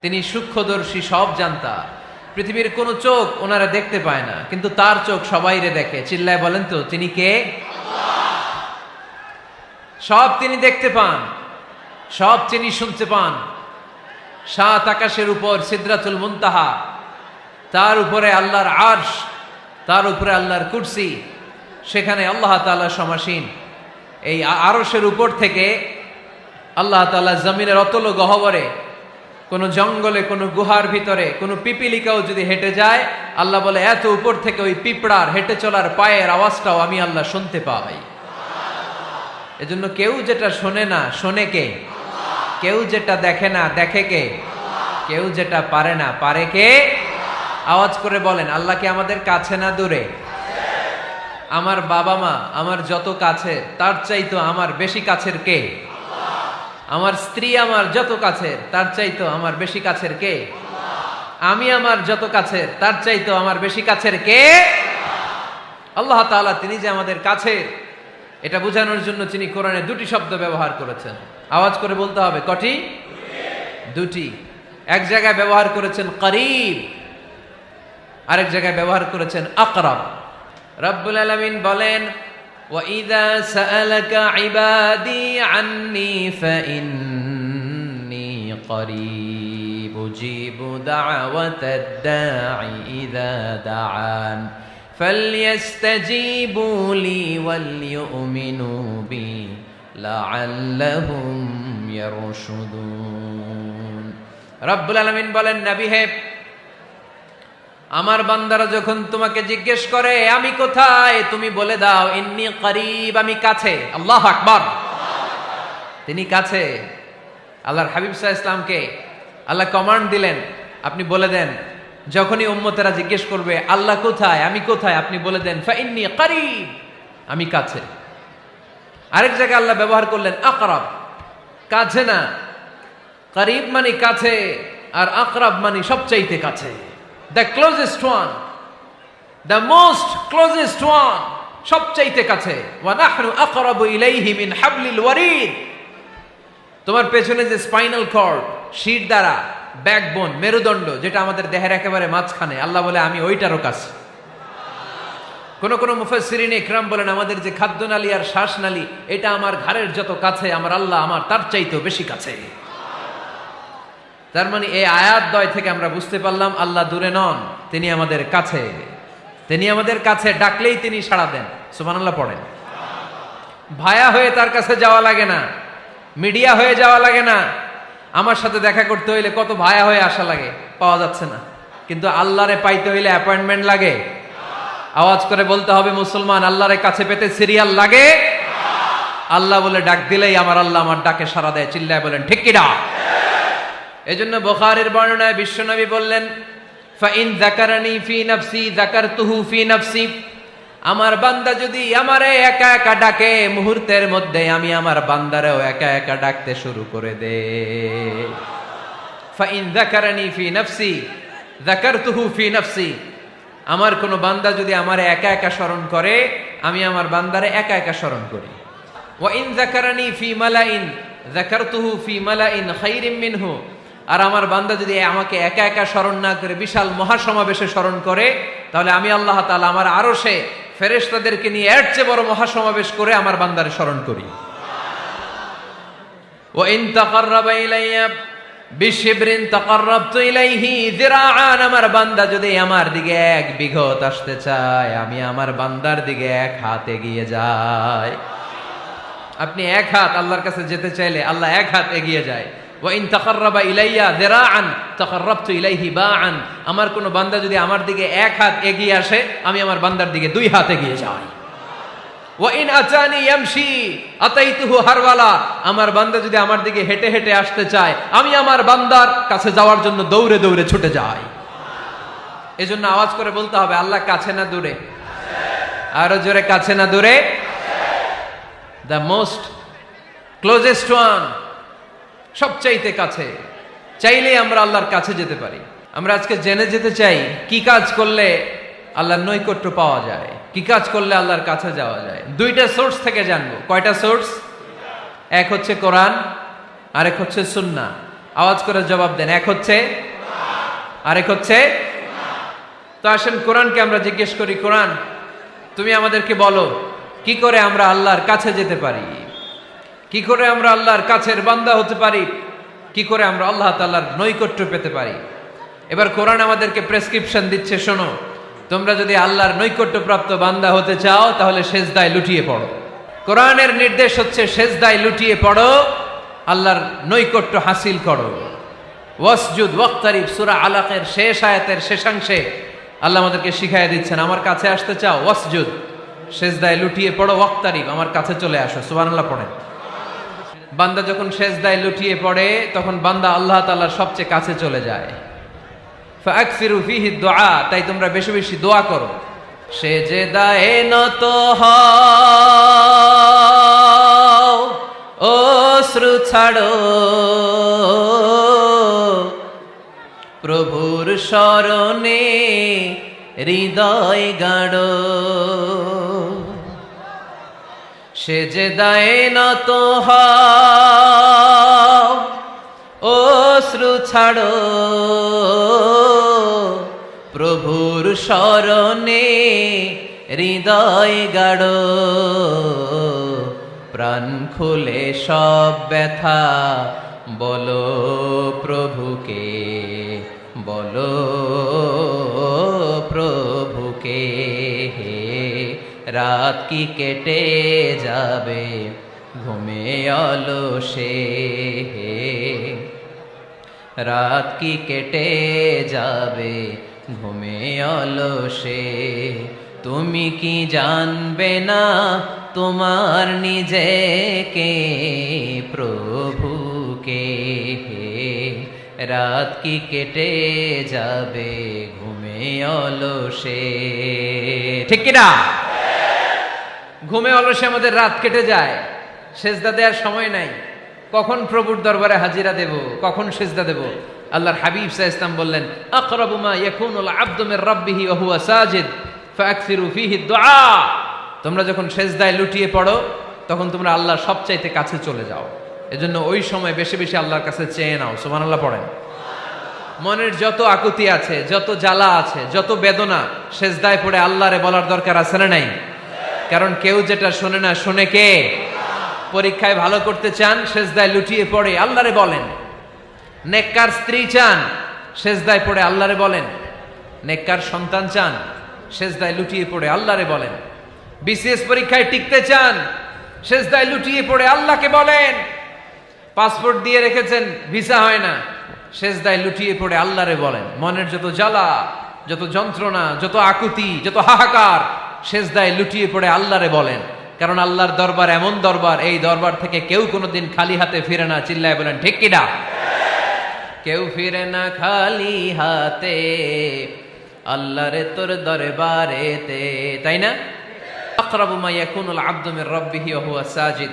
তিনি সূক্ষ্মদর্শী, সব জানতা। পৃথিবীর কোন চোখ ওনারা দেখতে পায় না, কিন্তু তার চোখ সবাইরে দেখে। চিল্লায় বলেন তো তিনি কে? সব তিনি দেখতে পান, সব তিনি শুনতে পান। সাত আকাশের উপর সিদরাতুল মুনতাহা, তার উপরে আল্লাহর আরশ, তার উপরে আল্লাহর কুরসি, সেখানে আল্লাহ তাআলা সমাসীন। এই আরশের উপর থেকে আল্লাহ তাআলা জমিনের অতল গহ্বরে, কোন জঙ্গলে, কোন গুহার ভিতরে কোন পিপিলিকাও যদি হেঁটে যায়, আল্লাহ বলে এত উপর থেকে ওই পিঁপড়ার হেঁটে চলার পায়ের আওয়াজটাও আমি আল্লাহ শুনতে পাই। এজন্য কেউ যেটা শোনে না, শোনে কে? কেউ যেটা দেখে না, দেখে কে? কেউ যেটা পারে না, পারে কে? আওয়াজ করে বলেন, আল্লাহ কি আমাদের কাছে না দূরে? আমার বাবা মা আমার যত কাছে, তার চাইতো আমার বেশি কাছের কে? আমার স্ত্রী আমার যত কাছের, তার চাইতো আমার বেশি কাছের কে? আমি আমার যত কাছের, তার চাইতো আমার বেশি কাছের কে? আল্লাহ তাআলা তিনি যে আমাদের কাছে, এটা বোঝানোর জন্য তিনি কোরআনে দুটি শব্দ ব্যবহার করেছেন। আওয়াজ করে বলতে হবে, কটি? দুটি। এক জায়গায় ব্যবহার করেছেন করিব, আরেক জায়গায় ব্যবহার করেছেন আকরাব। রব্বুল আলামিন বলেন, وَإِذَا سَأَلَكَ عِبَادِي عَنِّي فَإِنِّي قَرِيبٌ أُجِيبُ دَعْوَةَ الدَّاعِ إِذَا دَعَانِ فَلْيَسْتَجِيبُوا لِي وَلْيُؤْمِنُوا بِي لَعَلَّهُمْ يَرْشُدُونَ। রব্বুল আলামিন বলেন, নবী হে, আমার বান্দারা যখন তোমাকে জিজ্ঞেস করে আমি কোথায়, তুমি বলে দাও ইন্নী করিব, আমি কাছে। আল্লাহু আকবার। তিনি কাছে। আল্লাহর হাবিব সাল্লাল্লাহু আলাইহি ওয়াসাল্লামকে আল্লাহ কমান্ড দিলেন, আপনি বলে দেন, যখনই উম্মতেরা জিজ্ঞেস করবে আল্লাহ কোথায়, আমি কোথায়, আপনি বলে দেন ফাইন্নী করিব, আমি কাছে। আরেক জায়গায় আল্লাহ ব্যবহার করলেন আকরাব, কাছে না। করিব মানে কাছে, আর আকরাব মানে সবচাইতে কাছে। The closest one, the most closest one, সবচাইতে কাছে। ওয়া নাহনু আকরাবু ইলাইহি মিন হাবলিল ওয়ারিদ। তোমার পেছনে যে স্পাইনাল কর্ড, শির দ্বারা, ব্যাকবোন, মেরুদণ্ড, যেটা আমাদের দেহের একেবারে মাঝখানে, আল্লাহ বলে আমি ওইটারও কাছে। কোন কোন মুফাসসিরিন ইকরাম বলেন, আমাদের যে খাদ্যনালী আর শ্বাসনালী, এটা আমার ঘাড়ের যত কাছে, আমার আল্লাহ আমার তার চাইতেও বেশি কাছে। তার মানে এই আয়াত দ্বয় থেকে আমরা বুঝতে পারলাম আল্লাহ দূরে নন, তিনি আমাদের কাছে। তিনি আমাদের কাছে, ডাকলেই তিনি সাড়া দেন। সুবহানাল্লাহ পড়েন। ভায়া হয়ে তার কাছে যাওয়া লাগে না, মিডিয়া হয়ে যাওয়া লাগে না। আমার সাথে দেখা করতে হইলে কত ভায়া হয়ে আসা লাগে, পাওয়া যাচ্ছে না। কিন্তু আল্লাহরে পাইতে হইলে অ্যাপয়েন্টমেন্ট লাগে। আওয়াজ করে বলতে হবে মুসলমান, আল্লাহরে কাছে পেতে সিরিয়াল লাগে। আল্লাহ বলে ডাক দিলেই আমার আল্লাহ আমার ডাকে সাড়া দেয়। চিল্লায় বলেন ঠিক কি না? এজন্য বুখারীর বর্ণনায় বিশ্বনবী বললেন, ফাইন যাকারানি ফি নাফসি যাকারতুহু ফি নাফসি। আমার বান্দা যদি আমারে একা একা ডাকে, মুহূর্তের মধ্যে আমি আমার বান্দারেও একা একা ডাকতে শুরু করে দে। ফাইন যাকারানি ফি নাফসি যাকারতুহু ফি নাফসি। আমার কোন বান্দা যদি আমারে একা একা স্মরণ করে, আমি আমার বান্দারে একা একা স্মরণ করি। ওয়া ইন যাকারানি ফি মালাইন যাকারতুহু ফি মালাইন খায়রিম মিনহু। আর আমার বান্দা যদি আমাকে একা একা স্মরণ না করে বিশাল মহাসমাবেশে স্মরণ করে, তাহলে আমি আল্লাহ তাআলা আমার আরশে ফেরেশতাদেরকে নিয়ে এর চেয়ে বড় মহাসমাবেশ করে আমার বান্দারে স্মরণ করি। ওয়া ইন তাকাররাবা ইলাইয়া বিশিবরিন তাকাররাবতু ইলাইহি যিরাআন। আমার বান্দা যদি আমার দিকে এক বিঘত আসতে চায়, আমি আমার বান্দার দিকে এক হাত এগিয়ে যাই। আপনি এক হাত আল্লাহর কাছে যেতে চাইলে আল্লাহ এক হাত এগিয়ে যায়। ওয়া ইন তাকাররাবা ইলাইয়া যিরাআন তাকাররাবতু ইলাইহি বাআন। আমার কোন বান্দা যদি আমার দিকে এক হাত এগিয়ে আসে, আমি আমার বান্দার দিকে দুই হাত এগিয়ে যাই। ওয়া ইন আতানি ইয়ামশি আতাইতুহু হারওয়ালা। আমার বান্দা যদি আমার দিকে হেঁটে হেঁটে আসতে চায়, আমি আমার বান্দার কাছে যাওয়ার জন্য দৌড়ে দৌড়ে ছুটে যাই। এজন্য আওয়াজ করে বলতে হবে, আল্লাহ কাছে না দূরে? আরো জোরে, কাছে না দূরে? দ্য মোস্ট ক্লোজেস্ট ওয়ান, সবচাইতে কাছে। চাইলেই আমরা আল্লাহর কাছে যেতে পারি। আমরা আজকে জেনে যেতে চাই কি কাজ করলে আল্লাহর নৈকট্য পাওয়া যায়, কি কাজ করলে আল্লাহর কাছে যাওয়া যায়। দুইটা সোর্স থেকে জানবো। কয়টা সোর্স? এক হচ্ছে কোরআন, আরেক হচ্ছে সুন্নাহ। আওয়াজ করে জবাব দেন। এক হচ্ছে, আরেক হচ্ছে। তো আসেন কোরআনকে আমরা জিজ্ঞেস করি, কোরআন তুমি আমাদেরকে বলো কি করে আমরা আল্লাহর কাছে যেতে পারি, কি করে আমরা আল্লাহর কাছের বান্দা হতে পারি, কি করে আমরা আল্লাহ তাআলার নৈকট্য পেতে পারি। এবার কোরআন আমাদেরকে প্রেসক্রিপশন দিচ্ছে, শোনো, তোমরা যদি আল্লাহর নৈকট্যপ্রাপ্ত বান্দা হতে চাও তাহলে সেজদায় লুটিয়ে পড়ো। কোরআনের নির্দেশ হচ্ছে সেজদায় লুটিয়ে পড়ো, আল্লাহর নৈকট্য হাসিল করো। ওয়াসজুদ ওয়াক্তারিব, সূরা আলাকের শেষ আয়াতের শেষাংশে আল্লাহ আমাদেরকে শিখাইয়া দিচ্ছেন, আমার কাছে আসতে চাও, ওয়াসজুদ, সেজদায় লুটিয়ে পড়ো, ওয়াক্তারিব, আমার কাছে চলে আসো। সুবহানাল্লাহ পড়েন। বান্দা যখন সেজদায় লুটিয়ে পড়ে তখন বান্দা আল্লাহ তাআলার সবচেয়ে কাছে চলে যায়। ফাকসিরু ফিহি দুআ, তাই তোমরা বেশি বেশি দোয়া করো। সেজদায়ে নত হও, অশ্রু ছাড়ো, প্রভুর শরণে হৃদয় গাড়ো। সেজদায়ে নত হও, অশ্রু ছাড়ো, প্রভুর শরণে হৃদয় গাড়ো। প্রাণ খুলে সব ব্যথা বলো প্রভুকে, বলো প্রভুকে। রাত কি কেটে যাবে ঘুমে অলসে, রাত কি কেটে যাবে ঘুমে অলসে। তুমি কি জানবে না তোমার নিজেকে, প্রভুকে। রাত কি কেটে যাবে ঘুমে অলসে। ঠিক কিনা? ঘুমে অলসে আমাদের রাত কেটে যায়, সেজদা দেওয়ার সময় নাই। কখন প্রভুর দরবারে হাজিরা দেব, কখন সেজদা দেব? আল্লাহর হাবিব সাল্লাল্লাহু আলাইহি ওয়াসাল্লাম বললেন, আকরাবু মা ইয়াকুনুল আবদু মির রাব্বিহি ওয়া হুয়া সাজিদ ফাকসিরু ফিহি দুআ। তোমরা যখন সেজদায় লুটিয়ে পড়ো তখন তোমরা আল্লাহর সবচাইতে কাছে চলে যাও। এজন্য ওই সময় বেশি বেশি আল্লাহর কাছে চেয়ে নাও। সুবহানাল্লাহ পড়েন। মনের যত আকুতি আছে, যত জ্বালা আছে, যত বেদনা, সেজদায় পড়ে আল্লাহরে বলার দরকার আছে না নাই? কারণ কেউ যেটা শোনে না, শোনে কে? পরীক্ষায় ভালো করতে চান, সেজদায় লুটিয়ে পড়ে আল্লাহরে বলেন। নেককার স্ত্রী চান, সেজদায় পড়ে আল্লাহরে বলেন। নেককার সন্তান চান, সেজদায় লুটিয়ে পড়ে আল্লাহরে বলেন। বিসিএস পরীক্ষায় টিকতে চান, সেজদায় লুটিয়ে পড়ে আল্লাহকে বলেন। পাসপোর্ট দিয়ে রেখেছেন, ভিসা হয় না, সেজদায় লুটিয়ে পড়ে আল্লাহরে বলেন। মনের যত জ্বালা, যত যন্ত্রণা, যত আকুতি, যত হাহাকার, সেজদায় লুটিয়ে পড়ে আল্লাহরে বলেন। কারণ আল্লাহর দরবার এমন দরবার, এই দরবার থেকে কেউ কোনোদিন খালি হাতে ফিরে না। চিল্লায় বলেন ঠিক কিনা? কেউ ফিরে না খালি হাতে আল্লাহরে তোর দরবারেতে, তাই না? আকরাবু মা ইয়াকুনুল আবদু মির রাব্বিহি ওয়া হুয়া সাজিদ।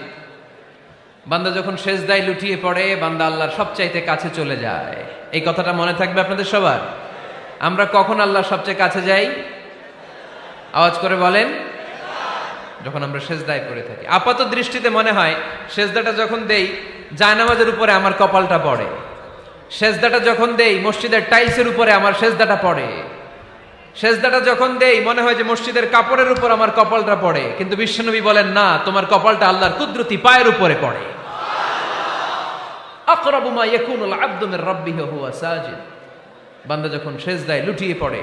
বান্দা যখন সেজদায় লুটিয়ে পড়ে, বান্দা আল্লাহর সবচাইতে কাছে চলে যায়। এই কথাটা মনে থাকবে আপনাদের সবার। আমরা কখন আল্লাহর সবচেয়ে কাছে যাই? আওয়াজ করে বলেন। যখন আমরা সেজদায় পড়ে থাকি। আপাত দৃষ্টিতে মনে হয় সেজদাটা যখন দেই জায়নামাজের উপরে আমার কপালটা পড়ে, সেজদাটা যখন দেই মসজিদের টাইলসের উপরে আমার সেজদাটা পড়ে, সেজদাটা যখন দেই মনে হয় যে মসজিদের কাপড়ের উপর আমার কপালটা পড়ে। কিন্তু বিশ্বনবী বলেন, না, তোমার কপালটা আল্লাহর কুদরতি পায়ের উপরে পড়ে। আকরাবু মা ইয়াকুনুল আবদু মির রাব্বিহি ওয়া হুয়া সাজিদ। বান্দা যখন সেজদায় লুটিয়ে পড়ে,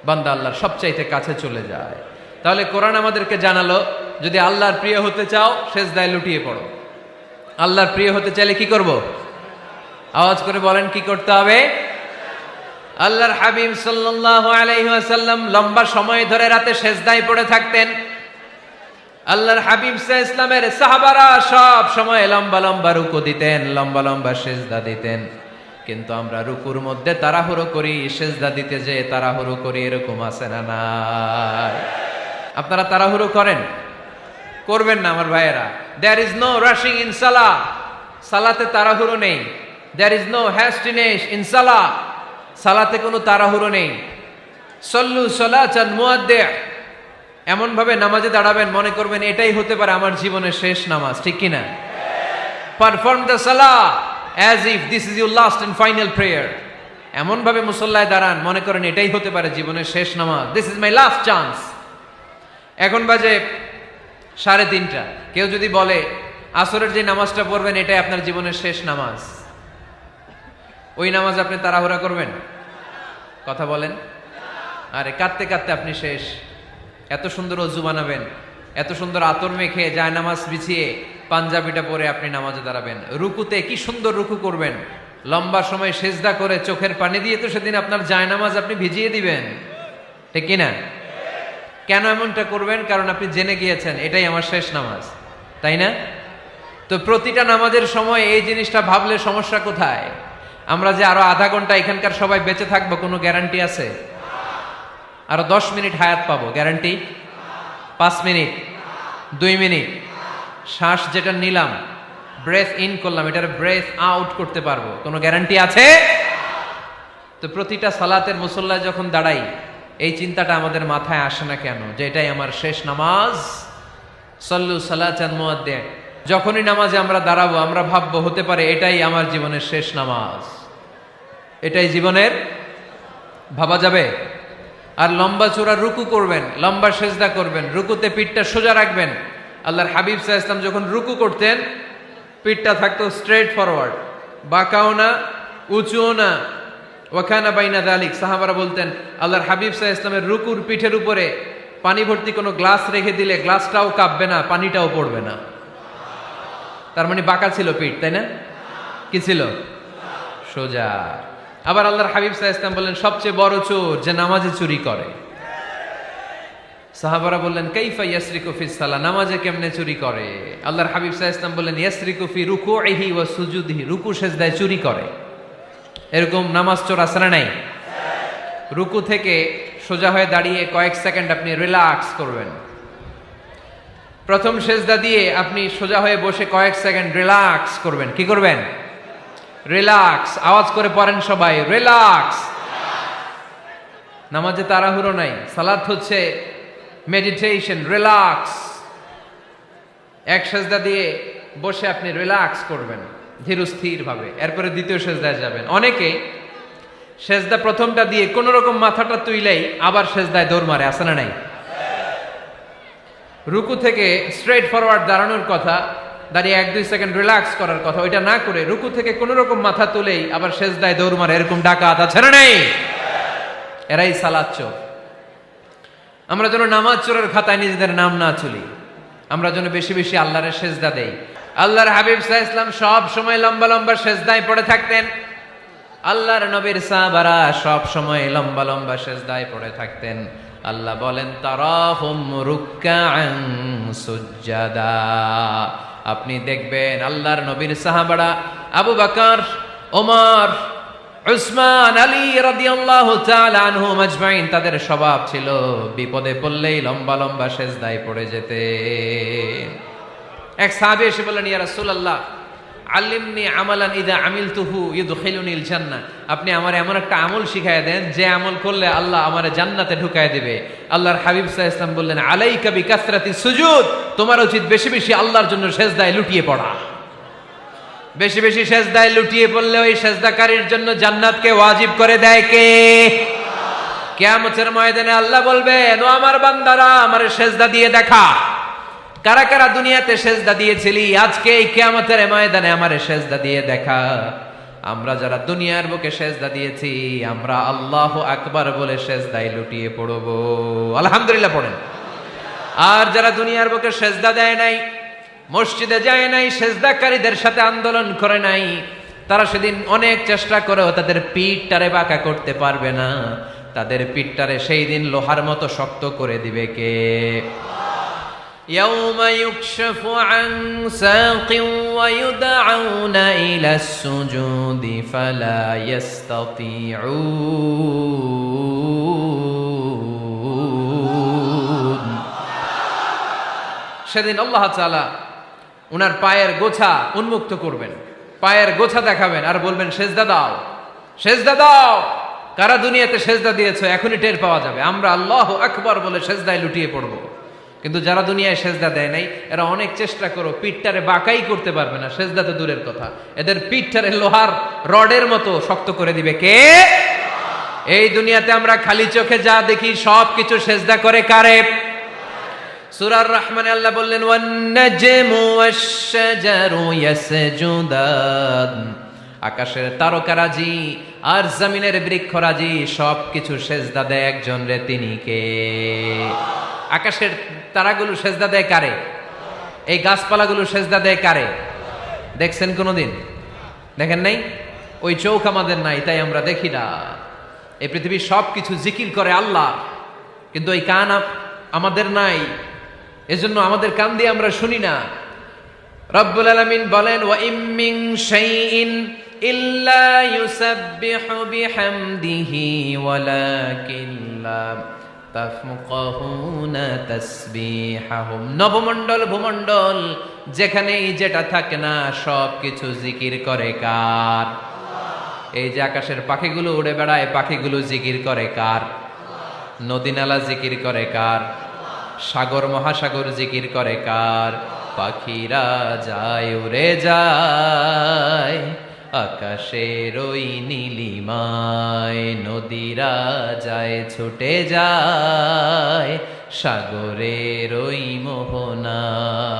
বান্দা আল্লাহর সবচাইতে কাছে চলে যায়। তাহলে কোরআন আমাদেরকে জানালো, যদি আল্লাহর প্রিয় হতে চাও সেজদায় লুটিয়ে পড়ো। আল্লাহর প্রিয় হতে চাইলে কি করব? আওয়াজ করে বলেন, কি করতে হবে? আল্লাহর হাবিব সাল্লাল্লাহু আলাইহি ওয়াসাল্লাম লম্বা সময় ধরে রাতে সেজদায় পড়ে থাকতেন। আল্লাহর হাবিব সাল্লাল্লাহু আলাইহি ওয়াসাল্লামের সাহাবারা সব সময় লম্বা লম্বা রুকু দিতেন, লম্বা লম্বা সেজদা দিতেন। কিন্তু আমরা রুকুর মধ্যে তাড়াহুড়ো করি, সেজদা দিতে যে তাড়াহুড়ো করি, এরকম আছে না নাই? আপনারা তাড়াহুড়ো করেন? করবেন না আমার ভাইয়েরা। There is no rushing in salah. সালাতে তাড়াহুড়ো নেই। There is no hastiness in salah. সালাতে কোনো তাড়াহুড়ো নেই। সল্লু সালাতান মুআদ্দি'। এমন ভাবে নামাজে দাঁড়াবেন মনে করবেন এটাই হতে পারে আমার জীবনের শেষ নামাজ, ঠিক কিনা? পারফর্ম দ্য সালাহ as if this is your last and final prayer. এমন ভাবে মুসল্লায় দাঁড়ান মনে করেন এটাই হতে পারে জীবনের শেষ নামাজ, this is my last chance. এখন বাজে 3:30। কেউ যদি বলে আসরের যে নামাজটা পড়বেন এটাই আপনার জীবনের শেষ নামাজ, ওই নামাজ আপনি তাড়াহুড়া করবেন? কথা বলেন। আরে কাঁদতে কাঁদতে আপনি শেষ। এত সুন্দর অজু বানাবেন, এত সুন্দর আতর মেখে যায় নামাজ বিছিয়ে পাঞ্জাবিটা পরে আপনি নামাজে দাঁড়াবেন, রুকুতে কি সুন্দর রুকু করবেন, লম্বা সময় সেজদা করে চোখের পানি দিয়ে তো সেদিন আপনার যায় নামাজ আপনি ভিজিয়ে দিবেন, ঠিক কিনা? কেন এমনটা করবেন? কারণ আপনি জেনে গিয়েছেন এটাই আমার শেষ নামাজ, তাই না? তো প্রতিটা নামাজের সময় এই জিনিসটা ভাবলে সমস্যা কোথায়? আমরা যে আরো আধা ঘন্টা এখানকার সবাই বেঁচে থাকবো কোনো গ্যারান্টি আছে? আরো 10 মিনিট হায়াত পাবো, গ্যারান্টি? 5 মিনিট, 2 মিনিট, শ্বাস যেটা নিলাম, ব্রেথ ইন করলাম, এটার ব্রেথ আউট করতে পারবো, কোনো গ্যারান্টি আছে? তো প্রতিটা সালাতের মুসল্লায় যখন দাঁড়াই এই চিন্তাটা আমাদের মাথায় আসে না কেন যে এটাই আমার শেষ নামাজ? সল্লু সালাতান মুআদ্দিন। যখনই নামাজে আমরা দাঁড়াবো আমরা ভাববো হতে পারে এটাই আমার জীবনের শেষ নামাজ, এটাই জীবনের, ভাবা যাবে? আর লম্বা চূড়া রুকু করবেন, লম্বা সেজদা করবেন, রুকুতে পিঠটা সোজা রাখবেন। আল্লাহর হাবিব সাল্লাল্লাহু আলাইহি ওয়াসাল্লাম যখন রুকু করতেন পিঠটা থাকতো স্ট্রেট ফরওয়ার্ড, বাঁকাও না উঁচুও না, ওয়াকানা বাইনা যালিক। সাহাবারা বলতেন আল্লাহর হাবিব সাল্লাল্লাহু আলাইহি ওয়াসাল্লামের রুকুর পিঠের উপরে পানি ভর্তি কোনো গ্লাস রেখে দিলে গ্লাসটাও কাঁপবে না, পানিটাও পড়বে না। তার মানে বাঁকা ছিল পিঠ, তাই না? কি ছিল? সোজা। আবার আল্লাহর হাবিব সাল্লাল্লাহু আলাইহি ওয়াসাল্লাম বললেন সবচেয়ে বড় চোর যে নামাজে চুরি করে। সাহাবারা বললেন কাইফা ইয়াসরিকু ফিস সালাহ, নামাজে কেমনে চুরি করে? আল্লাহর হাবিব সাল্লাল্লাহু আলাইহি ওয়াসাল্লাম বললেন ইয়াসরিকু ফি রুকুইহি ওয়া সুজুদিহি, রুকু সেজদায় চুরি করে। এরকম নামাজ চোর আছে না নাই? রুকু থেকে সোজা হয়ে দাঁড়িয়ে কয়েক সেকেন্ড আপনি রিল্যাক্স করবেন। প্রথম সেজদা দিয়ে আপনি সোজা হয়ে বসে কয়েক সেকেন্ড রিল্যাক্স করবেন। কি করবেন? রিল্যাক্স। আওয়াজ করে পড়েন সবাই, রিল্যাক্স। নামাজে তাড়াহুড়ো নাই, সালাত হচ্ছে মেডিটেশন, রিল্যাক্স। এক সেজদা দিয়ে বসে আপনি রিল্যাক্স করবেন ধীরস্থির ভাবে, এরপরে দ্বিতীয় সেজদায় যাবেন। অনেকে সেজদা প্রথমটা দিয়ে কোন রকম মাথাটা তুইলেই আবার সেজদায় দৌড় মারে, আছে না নাই? রুকু থেকে স্ট্রেট ফরওয়ার্ড দাঁড়ানোর কথা, দাঁড়িয়ে 1-2 সেকেন্ড রিল্যাক্স করার কথা, ওইটা না করে রুকু থেকে কোন রকম মাথা তুলেই আবার সেজদায় দৌড় মারে, এরকম ডাকাত আছে না নাই? এরাই সালাত চোর। আমরা যেন নামাজ চোরের খাতায় নিজেদের নাম না তুলি, আমরা যেন বেশি বেশি আল্লাহর সেজদা দেই। আল্লাহর হাবিব সাল্লাল্লাহু আলাইহি ওয়াসাল্লাম সব সময় লম্বা লম্বা সেজদায় পড়ে থাকতেন। আল্লাহর নবীর সাহাবারা সব সময় লম্বা লম্বা সেজদায় পড়ে থাকতেন। আল্লাহ বলেন তারাহুম রুকআন সুজদা, আপনি দেখবেন আল্লাহর নবীর সাহাবারা আবু বকর, ওমর, উসমান, আলী রাদিয়াল্লাহু তাআলা আনহুম আজমাইন, তাদের স্বভাব ছিল বিপদে পড়লেই লম্বা লম্বা সেজদায় পড়ে যেতেন। এক সাহাবী এসে বললেন ইয়া রাসূলুল্লাহ আল্লিমনি আমালান ইযা আমিলতুহু ইউদখিলুনিল জান্নাহ, আপনি আমার এমন একটা আমল শিখায় দেন যে আমল করলে আল্লাহ আমারে জান্নাতে ঢুকায় দিবে। আল্লাহর হাবিব সাল্লাল্লাহু আলাইহি ওয়াসাল্লাম বললেন আলাইকা বিকাসরাতিস সুজুদ, তোমার উচিত বেশি বেশি আল্লাহর জন্য সেজদায় লুটিয়ে পড়া। বেশি বেশি সেজদায় লুটিয়ে পড়লে ওই সেজদাকারীর জন্য জান্নাতকে ওয়াজিব করে দেয় কে? কিয়ামতের ময়দানে আল্লাহ বলবেন ও আমার বান্দারা আমারে সেজদা দিয়ে দেখা, কারা কারা দুনিয়াতে সেজদা দিয়েছিলি, আজকে এই কিয়ামতের ময়দানে আমারে সেজদা দিয়ে দেখা। আমরা যারা দুনিয়ার বুকে সেজদা দিয়েছি আমরা আল্লাহু আকবার বলে সেজদায় লুটিয়ে পড়ব, আলহামদুলিল্লাহ পড়েন। আর যারা দুনিয়ার বুকে সেজদা দেয় নাই, মসজিদে যায় নাই, সেজদাকারীদের সাথে আন্দোলন করে নাই, তারা সেদিন অনেক চেষ্টা করেও তাদের পিঠটারে বাঁকা করতে পারবে না। তাদের পিঠটারে সেই দিন লোহার মতো শক্ত করে দিবে কে? يوم يكشف عن ساق ويدعون إلى السجود فلا يستطيعون। সেদিন আল্লাহ তাআলা উনার পায়ের গোছা উন্মুক্ত করবেন, পায়ের গোছা দেখাবেন আর বলবেন সেজদা দাও, সেজদা দাও। কারা দুনিয়াতে সেজদা দিয়েছো এখনই টের পাওয়া যাবে। আমরা আল্লাহু আকবার বলে সেজদায় লুটিয়ে পড়ব। কিন্তু যারা দুনিয়ায় সেজদা দেয় নাই এরা অনেক চেষ্টা করো পিঠটারে বাঁকাই করতে পারবে না, সেজদা তো দূরের কথা, এদের পিঠটারে লোহার রডের মতো শক্ত করে দিবে কে? এই দুনিয়াতে আমরা খালি চোখে যা দেখি সব কিছু সেজদা করে কারে? সূরার রহমানে আল্লাহ বললেন ওয়ান নাজমু ওয়াশ-শাজারু ইয়াসজুদান, আকাশের তারকারাজি আর জমিনের বৃক্ষরাজি সব কিছু সেজদা দেয় একজন রে, তিনি কে? আকাশের তারাগুলো সেজদা দেয় কারে? এই গাছপালাগুলো সেজদা দেয় কারে? দেখছেন কোনোদিন? দেখেন নাই? ওই চোখ আমাদের নাই, তাই আমরা দেখি না। এই পৃথিবীর সব কিছু জিকির করে আল্লাহ, কিন্তু ওই কান আমাদের নাই, এজন্য আমাদের কান দিয়ে আমরা শুনি না। রব্বুল আলামিন বলেন ওয়া ইম মিন শাইইন ইল্লা ইউসাব্বিহু বিহামদিহি ওয়ালাকিন লা তাফকাহুনা তাসবিহাহুম। নবমণ্ডল ভূমণ্ডল যেখানেই যেটা থাকে না সব কিছু জিকির করে কার? এই যে আকাশের পাখিগুলো উড়ে বেড়ায়, পাখিগুলো জিকির করে কার? নদী নালা জিকির করে কার? সাগর মহাসাগর জিকির করে কার? পাখিরা যায় উড়ে যায় আকাশের ওই নীলিমায়, নদীরা যায় ছুটে যায় সাগরের ওই মোহনায়।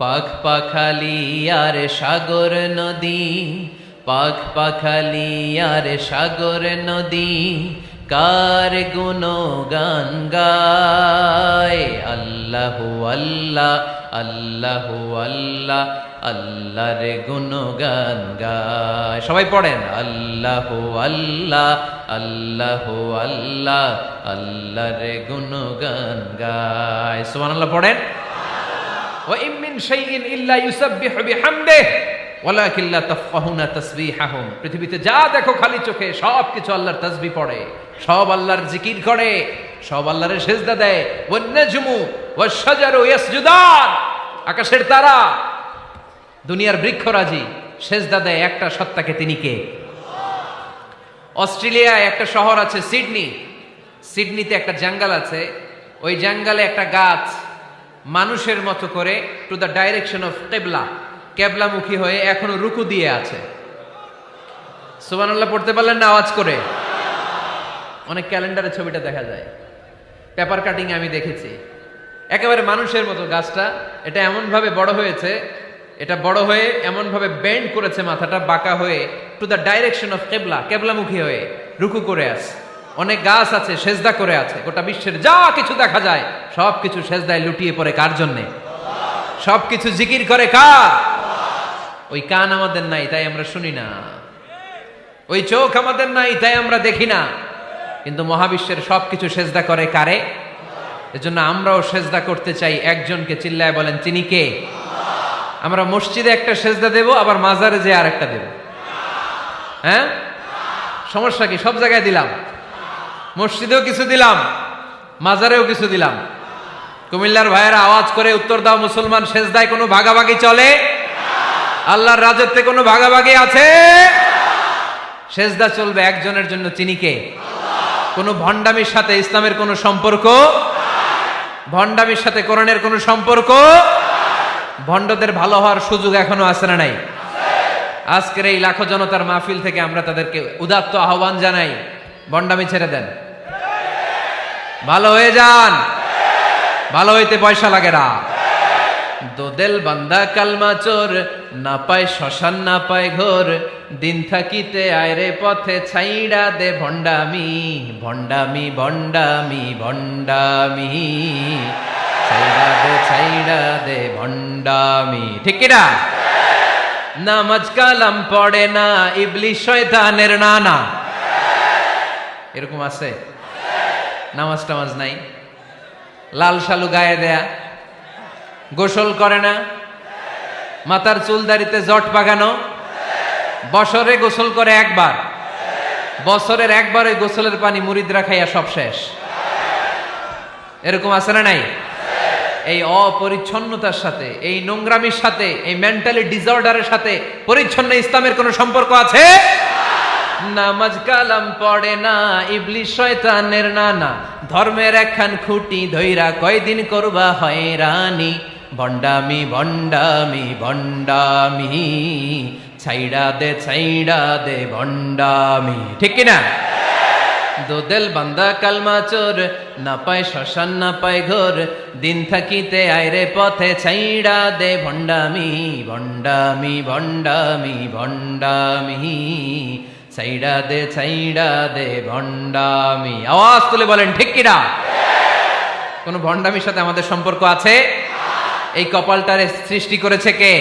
পাখ পাখালি আর সাগর নদী, পাখ পাখালি আর সাগর নদী কার গুণগান গায়? আল্লাহু আল্লাহ আল্লাহু আল্লাহ আল্লাহর গুণগান গায়। সবাই পড়েন আল্লাহু আল্লাহ আল্লাহু আল্লাহ আল্লাহর গুণগান গায়। সুবহানাল্লাহ পড়েন। ওয়া ইম মিন শাইইন ইল্লা ইউসাব্বিহু বিহামদিহি ওয়ালাকিন লা তাফকাহুনা তাসবিহাহুম। পৃথিবীতে যা দেখো খালি চোখে সব কিছু আল্লাহর তাসবিহ পড়ে, সব আল্লাহর জিকির করে, সব আল্লাহর সেজদা দেয়। ওয়ান নাজমু ওয়াশ-শাজারু ইয়াসজুদান, আকাশের তারা দুনিয়ার বৃক্ষরাজি সেজদা দেয় একটা সত্তাকে, তিনি কে? অস্ট্রেলিয়ায় একটা শহর আছে সিডনি, সিডনিতে একটা জঙ্গল আছে, ওই জঙ্গলে একটা গাছ মানুষের মতো করে টু দ্য ডাইরেকশন অফ কিবলা, কেবলামুখী হয়ে এখনো রুকু দিয়ে আছে। সুবহানাল্লাহ পড়তে পারলেন না আওয়াজ করে? অনেক ক্যালেন্ডারে ছবিটা দেখা যায়, পেপার কাটিং আমি দেখেছি। একেবারে মানুষের মতো গাছটা, এটা এমন ভাবে বড় হয়েছে, এটা বড় হয়ে এমন ভাবে বেন্ড করেছে মাথাটা বাঁকা হয়ে টু দ্য ডাইরেকশন অফ কিবলা, কেবলামুখী হয়ে রুকু করে আছে। অনেক গাছ আছে সেজদা করে আছে। গোটা বিশ্বের যা কিছু দেখা যায় সব কিছু সেজদায় লুটিয়ে পড়ে কার জন্যে? সব কিছু জিকির করে কার? ওই কান আমাদের নাই, তাই আমরা শুনি না। ওই চোখ আমাদের নাই, তাই আমরা দেখি না। কিন্তু মহাবিশ্বের সবকিছু সেজদা করে কারে? এজন্য আমরাও সেজদা করতে চাই একজনকে। চিল্লায় বলেন তিনি কে? আমরা মসজিদে একটা সেজদা দেব, আবার মাজারে যে আরেকটা দেব। হ্যাঁ, সমস্যা কি? সব জায়গায় দিলাম, মসজিদেও কিছু দিলাম, মাজারেও কিছু দিলাম। কুমিল্লার ভাইয়েরা আওয়াজ করে উত্তর দাও, মুসলমান সেজদায় কোনো ভাগাভাগি চলে? আল্লাহর রাজত্বে কোনো ভাগাভাগি আছে? সেজদা চলবে একজনের জন্য, তিনি কে? কোনো ভণ্ডামির সাথে ইসলামের কোনো সম্পর্ক, ভণ্ডামির সাথে কোরআনের কোনো সম্পর্ক। ভণ্ডদের ভালো হওয়ার সুযোগ এখনো আছে না নাই? আজকের এই লাখো জনতার মাহফিল থেকে আমরা তাদেরকে উদাত্ত আহ্বান জানাই, ভণ্ডামি ছেড়ে দেন, ভালো হয়ে যান। ভালো হইতে পয়সা লাগে না। দোদেল বান্দা কালমা চোর, না পায় শ্মশান না পায় ঘোর, দিন থাকিতে আয়রে পথে ছাইড়া দে ভণ্ডামি, ভণ্ডামি ভণ্ডামি ভণ্ডামি, ছাইড়া দে ভণ্ডামি। ঠিক কিনা? নামাজ কালাম পড়ে না, ইবলিশ শয়তানের নানা। এরকম আছে? নামাজ টামাজ নাই, লাল শালু গায়ে দেয়া, গোসল করে না, মাথার চুল দাড়িতে জট পাকানো, বছরে গোসল করে একবার, বছরের একবার ওই গোসলের পানি মুরিদরা খাইয়া সব শেষ। এরকম আছে না নাই? এই অপরিচ্ছন্নতার সাথে, এই নোংরামির সাথে, এই মেন্টালি ডিসঅর্ডারের সাথে পরিচ্ছন্ন ইসলামের কোনো সম্পর্ক আছে? নামাজ কালাম পড়ে না, ইবলিস শয়তানের নানা, ধর্মের একখান খুঁটি ধইরা কয়দিন করবা হয়রানি, ভণ্ডামি ভণ্ডামি ভণ্ডামি, ছাইড়া দে ভণ্ডামি। ঠিক কিনা? দোদেল বান্দা কালমা চোর, না পায় শ্মশান না পায় ঘোর, দিন থাকিতে আইরে পথে ছাইড়া দে ভণ্ডামি ভণ্ডামি ভণ্ডামি ভণ্ডামি, ছাইড়া দে ভণ্ডামি। আওয়াজ তুলে বলেন ঠিক কিনা? কোন ভণ্ডামির সাথে আমাদের সম্পর্ক আছে? এই কপালটারে সৃষ্টি করেছে কে?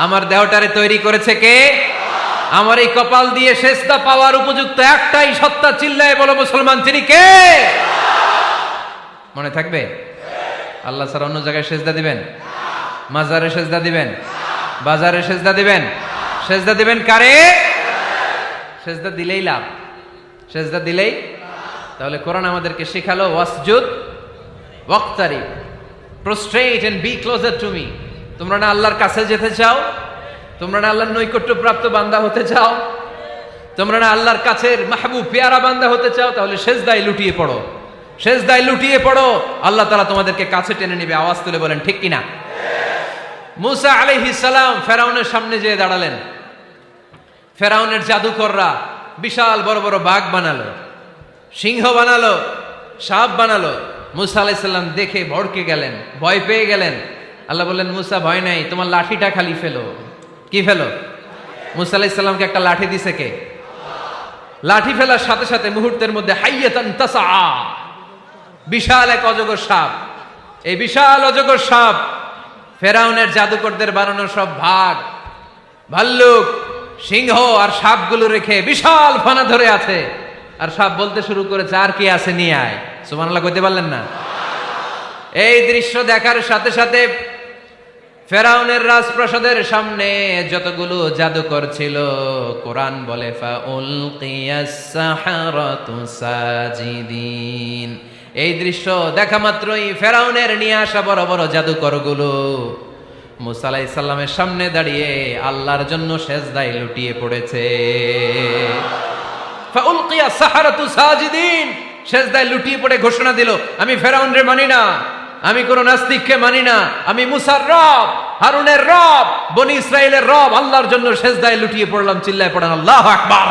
আমার দেহটারে তৈরি করেছে কে? আমার এই কপাল দিয়ে সেজদা পাওয়ার উপযুক্ত একটাই সত্তা, চিল্লায় বলো মুসলমান, তিনি কে? মনে থাকবে? আল্লাহ ছাড়া অন্য জায়গায় সেজদা দিবেন? মাজারে সেজদা দিবেন? বাজারে সেজদা দিবেন? সেজদা দিবেন কারে? সেজদা দিলেই লাভ, সেজদা দিলেই। তাহলে কোরআন আমাদেরকে শেখালো ওয়াসজুদ ওয়াক্তারিব, prostrate and be closer to me. তোমরা না আল্লাহর কাছে যেতে চাও? তোমরা না আল্লাহর নৈকট্য প্রাপ্ত বান্দা হতে চাও? তোমরা না আল্লাহর কাছের মাহবুব পেয়ারা বান্দা হতে চাও? তাহলে সেজদায় লুটিয়ে পড়ো, সেজদায় লুটিয়ে পড়ো, আল্লাহ তাআলা তোমাদেরকে কাছে টেনে নেবে। আওয়াজ তুলে বলেন ঠিক কিনা? মুসা আলাইহিস সালাম ফেরাউনের সামনে যেয়ে দাঁড়ালেন। ফেরাউনের জাদুকররা বিশাল বড় বড় বাঘ বানালো, সিংহ বানালো, সাপ বানালো। মুসা আলাইহিস সালাম দেখে ভড়কে গেলেন, ভয় পেয়ে গেলেন। আল্লাহ বললেন, মুসা ভয় নাই, তোমার লাঠিটা খালি ফেলো। কি ফেলো? মুসা আলাইহিস সালামকে একটা লাঠি দিছে কে? লাঠি ফেলার সাথে সাথে মুহূর্তের মধ্যে হাইয়াতান তাসআ, বিশাল এক অজগর সাপ। এই বিশাল অজগর সাপ ফেরাউনের জাদুকরদের বানানো সব ভাগ, ভাল্লুক, সিংহ আর সাপগুলো রেখে বিশাল ফানা ধরে আছে। আর সাপ বলতে শুরু করেছে, আর কি আছে নিয়ে আয়। সুবহানাল্লাহ কইতে পারলেন না? এই দৃশ্য দেখার সাথে সাথে ফেরাউনের রাজপ্রাসাদের সামনে যতগুলো জাদুকর ছিল, কোরআন বলে ফাউলকিয়াস সাহারাতু সাজিদিন। এই দৃশ্য দেখা মাত্রই ফেরাউনের নিয়ে আসা বড় বড় জাদুকরগুলো মুসা আলাইহিস সালামের সামনে দাঁড়িয়ে আল্লাহর জন্য সেজদায় লুটিয়ে পড়েছে। ফাউলকিয়াস সাহারাতু সাজিদিন, সেজদায় লুটিয়ে পড়ে ঘোষণা দিল, আমি ফেরাউনরে মানি না, আমি কোন নাস্তিককে মানি না, আমি মুসার রব, হারুনের রব, বনি ইসরাইলের রব, আল্লাহর জন্য সেজদায় লুটিয়ে পড়লাম। চিল্লায় পড়েন আল্লাহু আকবার।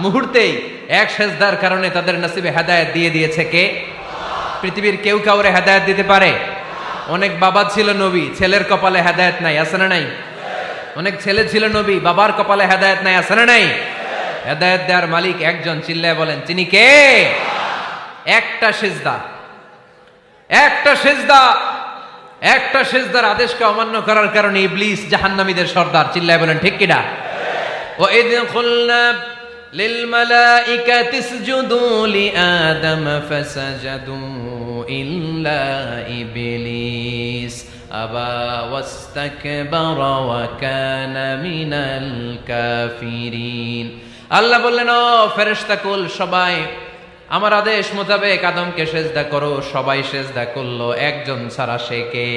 মুহূর্তেই এক সেজদার কারণে তাদের নসিবে হেদায়েত দিয়ে দিয়েছে কে? পৃথিবীর কেউ কাউরে হেদায়েত দিতে পারে? অনেক বাবা ছিল নবী, ছেলের কপালে হেদায়েত নাই, আছে না নাই? অনেক ছেলে ছিল নবী, বাবার কপালে হেদায়েত নাই, আছে না নাই? হেদায়েত দেওয়ার মালিক একজন, চিল্লায় বলেন তিনি কে? একটা সিজদা, একটা সিজদা, একটা সিজদার আদেশকে অমান্য করার কারণে ইবলিস জাহান্নামীদের সর্দার। চিল্লায় বলেন ঠিক কিনা? ওয়া ইয কুলনা লিল মালাইকাতি ইসজুদু লিআদম ফাসাজাদু ইল্লা ইবলিস আবা ওয়াস্তাকবারা ওয়া কানা মিনাল কাফিরিন। আল্লাহ বললেন, ও ফেরেশতা কুল সবাই আমার আদেশ মোতাবেক আদমকে সেজদা করো। সবাই সেজদা করলো, একজন ছাড়া, সে কে?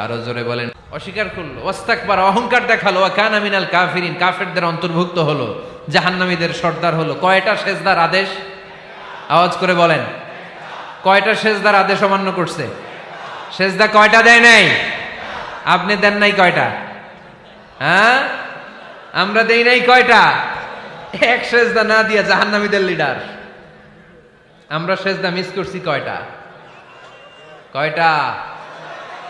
আরো জোরে বলেন। অস্বীকার করলো, ওয়াস্তাকবার, অহংকার দেখালো, ওয়া কানা মিনাল কাফিরিন, কাফেরদের অন্তর্ভুক্ত হলো, জাহান্নামীদের সর্দার হলো। কয়টা সেজদার আদেশ? আওয়াজ করে বলেন, কয়টা সেজদার আদেশ অমান্য করছে? সেজদা কয়টা দেয় নাই? আপনি দেন নাই কয়টা? হ্যাঁ, আমরা দেই নাই কয়টা? এক সেজদা না দিয়া জাহান্নামীদের লিডার। আমরা সেজদা মিস করছি কয়টা? কয়টা?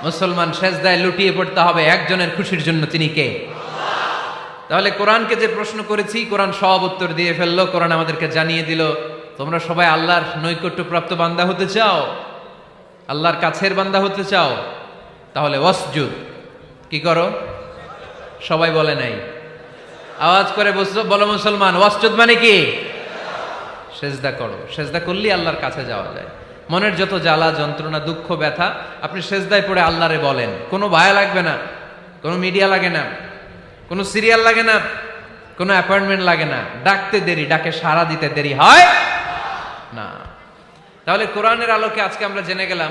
মুসলমান সেজদায় লুটিয়ে পড়তে হবে একজনের খুশির জন্য, তিনি কে? তাহলে কোরআনকে যে প্রশ্ন করেছি, কোরআন সব উত্তর দিয়ে ফেললো। কোরআন আমাদেরকে জানিয়ে দিল, তোমরা সবাই আল্লাহর নৈকট্যপ্রাপ্ত বান্দা হতে চাও, আল্লাহর কাছের বান্দা হতে চাও, তাহলে ওয়াসজুদ কি করো? সবাই বলে নাই, আওয়াজ করে বলো মুসলমান, ওয়াসজুদ মানে কি? সেজদা করো। সেজদা করলেই আল্লাহর কাছে যাওয়া যায়। মনের যত জ্বালা যন্ত্রণা দুঃখ ব্যথা আপনি সেজদায় পড়ে আল্লাহরে বলেন। কোনো ভায়া লাগবে না, কোনো মিডিয়া লাগে না, কোনো সিরিয়াল লাগে না, কোনো অ্যাপয়েন্টমেন্ট লাগে না। ডাকতে দেরি, ডাকে সাড়া দিতে দেরি হয় না। তাহলে কোরআনের আলোকে আজকে আমরা জেনে গেলাম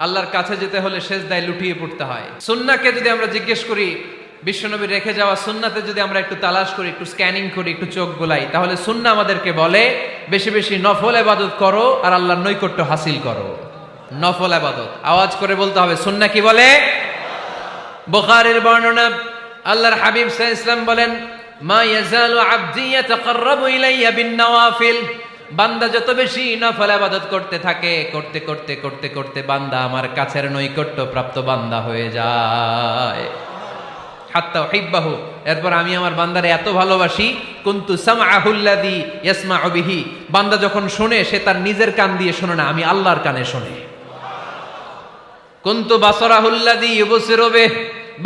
আল্লাহর কাছে যেতে হলে সেজদায় লুটিয়ে পড়তে হয়। সুন্নাহকে যদি আমরা জিজ্ঞেস করি বিশ্বনবী রেখে যাওয়া সুন্নাতে যদি আমরা একটু তালাশ করি, একটু স্ক্যানিং করি, একটু চোখ গোলাই, তাহলে সুন্নাহ আমাদেরকে বলে বেশি বেশি নফল ইবাদত করো আর আল্লাহর নৈকট্য হাসিল করো। নফল ইবাদত আওয়াজ করে বলতে হবে। সুন্নাহ কি বলে? বুখারীর বর্ণনা, আল্লাহর হাবিব সাল্লাল্লাহু আলাইহি ওয়াসাল্লাম বলেন, মা ইয়াজালু আবদি ইয়াতাকাররাবু ইলাইয়া বিন-নওয়াফিল, বান্দা যত বেশি নফল ইবাদত করতে থাকে, করতে করতে করতে করতে বান্দা আমার কাছের নৈকট্য প্রাপ্ত বান্দা হয়ে যায়। হাত্তা উহিব্বাহু, এরপর আমি আমার বান্দারে এত ভালোবাসি, কুনতু সামআহুল্লাযী ইয়াসমাউ বিহি, বান্দা যখন শুনে সে তার নিজের কান দিয়ে শুনে না, আমি আল্লাহর কানে শুনে। কুনতু বাসারাহুল্লাযী ইউবসিরু বিহি,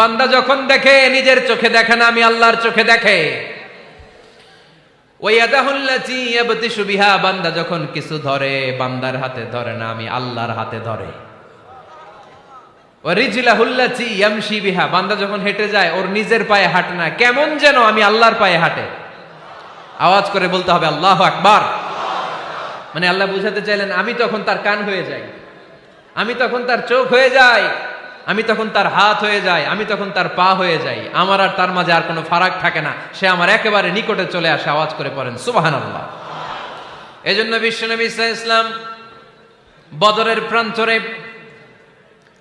বান্দা যখন দেখে নিজের চোখে দেখে না, আমি আল্লাহর চোখে দেখে। ওয়ায়াদাহুল্লাতী ইয়াবতিশু বিহা, বান্দা যখন কিছু ধরে বান্দার হাতে ধরে না, আমি আল্লাহর হাতে ধরে। ওয়ারিজলাহুল্লাতী ইয়ামশি বিহা, বান্দা যখন হেঁটে যায় ওর নিজের পায়ে হাঁটে না, কেমন যেন আমি আল্লাহর পায়ে হাঁটে। আওয়াজ করে বলতে হবে আল্লাহু আকবার। মানে আল্লাহ বুঝাতে চাইলেন আমি তখন তার কান হয়ে যাই, আমি তখন তার চোখ হয়ে যাই, আমি তখন তার হাত হয়ে যাই, আমি তখন তার পা হয়ে যাই, আমার আর তার মাঝে আর কোনো ফারাক থাকে না, সে আমার একেবারে নিকটে চলে আসে। আওয়াজ করে পড়েন সুবহানাল্লাহ। এজন্য বিশ্বনবী সাল্লাল্লাহু আলাইহি ওয়াসাল্লাম বদরের প্রান্তরে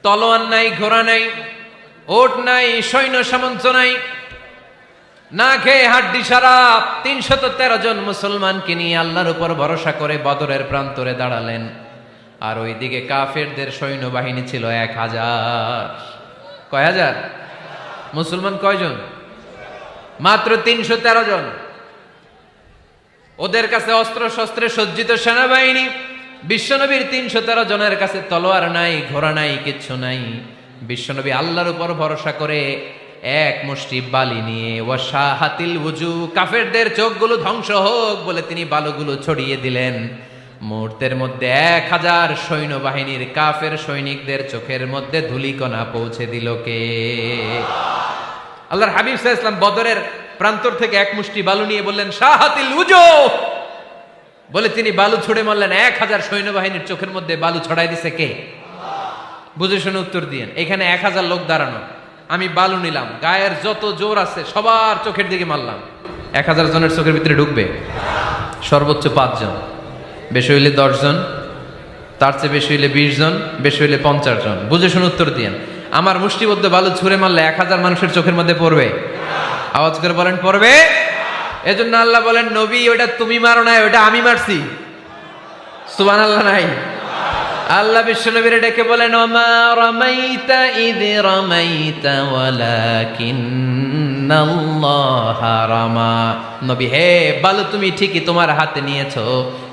তলোয়ার নাই, ঘোড়া নাই, ওট নাই, সৈন্য সামন্ত নাই, না খেয়ে হাড্ডি সারা ৩১৩ জন মুসলমানকে নিয়ে আল্লাহর উপর ভরসা করে বদরের প্রান্তরে দাঁড়ালেন। আর ওইদিকে কাফেরদের সৈন্যবাহিনী ছিল ১,০০০। কয় হাজার? মুসলমান কয়জন? মাত্র ৩১৩ জন। ওদের কাছে অস্ত্র শস্ত্রে সজ্জিত সেনাবাহিনী, বিশ্বনবীর ৩১৩ জনের কাছে তলোয়ার নাই, ঘোড়া নাই, কিচ্ছু নাই। বিশ্বনবী আল্লাহর উপর ভরসা করে এক মুষ্টি বালি নিয়ে ওয়াশাহাতিল ওযু, কাফেরদের চোখগুলো ধ্বংস হোক বলে তিনি বালুগুলো ছড়িয়ে দিলেন। মুহূর্তের মধ্যে ১,০০০ সৈন্যবাহিনীর কাফের সৈনিকদের চোখের মধ্যে ধূলিকণা পৌঁছে দিল কে? আল্লাহর হাবিব সাল্লাল্লাহু আলাইহি ওয়াসাল্লাম বদরের প্রান্তর থেকে এক মুষ্টি বালু নিয়ে বললেন শাহাতিল ওযু, বলে তিনি বালু ছুড়ে মারলেন। ১,০০০ সৈন্যবাহিনীর চোখের মধ্যে বালু ছড়াই দিছে কে? বুঝে শুনে উত্তর দিয়েন। এখানে ১,০০০ লোক দাঁড়ানো, আমি বালু নিলাম, গায়ের যত জোর আছে সবার চোখের দিকে মারলাম। ১,০০০ জনের চোখের ভিতরে ঢুকবে? সর্বোচ্চ ৫ জন, বেশি হইলে ১০ জন, তার চেয়ে বেশি হইলে ২০ জন, বেশি হইলে ৫০ জন। বুঝে শুনে উত্তর দিয়েন। আমার মুষ্টিবদ্ধ বালু ছুঁড়ে মারলে ১,০০০ মানুষের চোখের মধ্যে পড়বে? আওয়াজ করে বলেন পড়বে। এজন্য আল্লাহ বলেন নবী ওটা তুমি মারো নাই, ওটা আমি মারছি। সুবহানাল্লাহ নাই? আল্লাহ বিশ্বনবীর ডেকে বলেন ওমা রামাইতা ইয রামাইতা ওয়ালাকিন্নাল্লাহা রামা। নবী হে, বালু তুমি ঠিকই তোমার হাতে নিয়েছো,